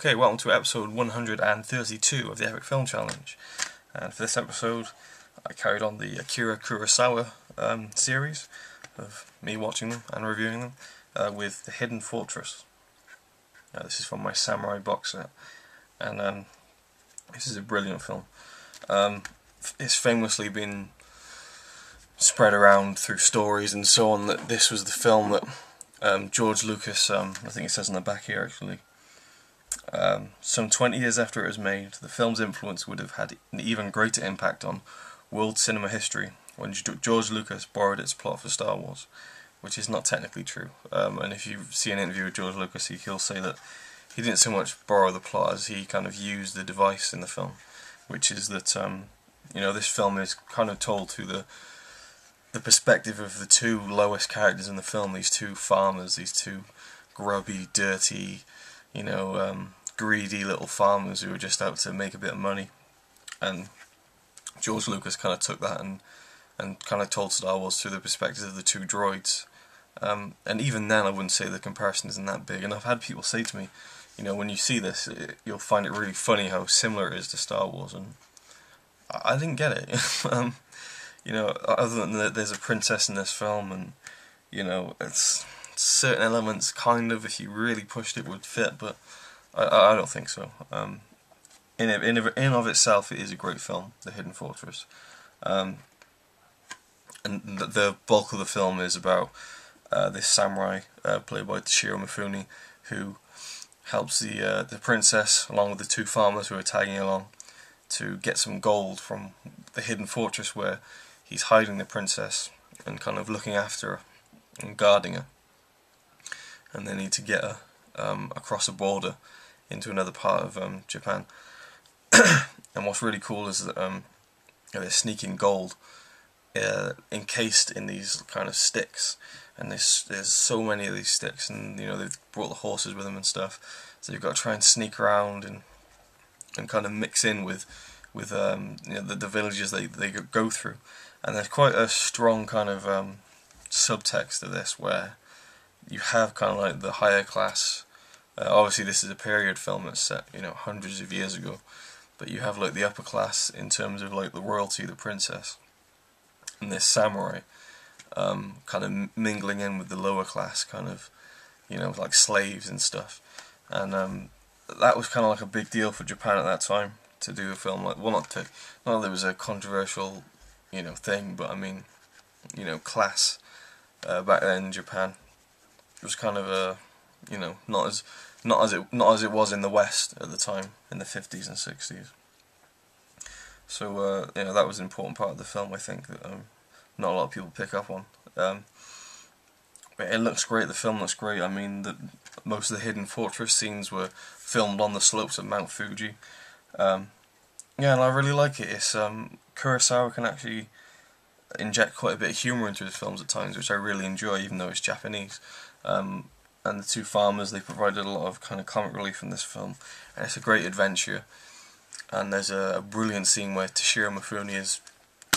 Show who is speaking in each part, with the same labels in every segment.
Speaker 1: Okay, welcome to episode 132 of the Epic Film Challenge. And for this episode, I carried on the Akira Kurosawa series of me watching them and reviewing them with The Hidden Fortress. This is from my Samurai box set, and this is a brilliant film. It's famously been spread around through stories and so on that this was the film that George Lucas, I think it says on the back here actually, some 20 years after it was made, the film's influence would have had an even greater impact on world cinema history when George Lucas borrowed its plot for Star Wars, which is not technically true. And if you see an interview with George Lucas, he'll say that he didn't so much borrow the plot as he kind of used the device in the film, which is that this film is kind of told through the perspective of the two lowest characters in the film, these two farmers, these two grubby, dirty, greedy little farmers who were just out to make a bit of money. And George Lucas kind of took that and kind of told Star Wars through the perspective of the two droids. And even then I wouldn't say the comparison isn't that big. And I've had people say to me, when you see this, you'll find it really funny how similar it is to Star Wars. And I didn't get it. Other than that there's a princess in this film, and it's certain elements kind of, if you really pushed it, would fit, but I don't think so. In of itself, it is a great film, The Hidden Fortress, and the bulk of the film is about this samurai played by Toshiro Mifune, who helps the princess along with the two farmers who are tagging along to get some gold from the hidden fortress where he's hiding the princess and kind of looking after her and guarding her. And they need to get her across a border into another part of Japan. And what's really cool is that they're sneaking gold encased in these kind of sticks, and there's so many of these sticks, and they've brought the horses with them and stuff, so you've got to try and sneak around and kind of mix in with the villages they go through. And there's quite a strong kind of subtext to this, where you have kind of like the higher class. Obviously, this is a period film that's set, hundreds of years ago, but you have like the upper class in terms of like the royalty, the princess, and this samurai, kind of mingling in with the lower class, kind of, like slaves and stuff. And that was kind of like a big deal for Japan at that time to do a film like, well, not that it was a controversial, thing, but I mean, class back then in Japan. It was kind of a, not as it was in the West at the time in the 50s and 60s. So that was an important part of the film, I think, that not a lot of people pick up on. But it looks great. The film looks great. I mean, most of the hidden fortress scenes were filmed on the slopes of Mount Fuji. And I really like it. It's Kurosawa can actually inject quite a bit of humour into his films at times, which I really enjoy, even though it's Japanese. And the two farmers, they provided a lot of kind of comic relief in this film, and it's a great adventure. And there's a brilliant scene where Toshiro Mifune is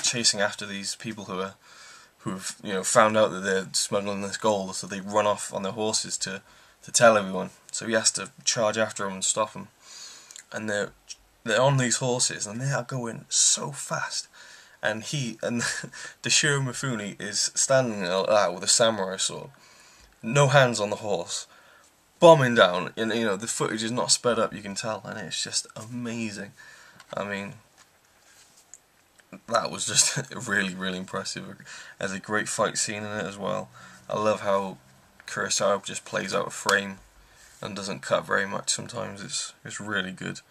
Speaker 1: chasing after these people who've found out that they're smuggling this gold, so they run off on their horses to tell everyone. So he has to charge after them and stop them, and they're on these horses and they are going so fast. And Toshiro Mifune is standing there with a samurai sword, no hands on the horse, bombing down, and the footage is not sped up, you can tell, and it's just amazing. I mean, that was just really, really impressive. There's a great fight scene in it as well. I love how Kurosawa just plays out a frame and doesn't cut very much sometimes. It's really good.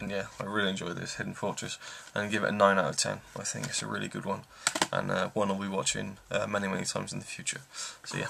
Speaker 1: And yeah, I really enjoy this Hidden Fortress, and give it a 9 out of 10. I think it's a really good one, and one I'll be watching many, many times in the future. So yeah.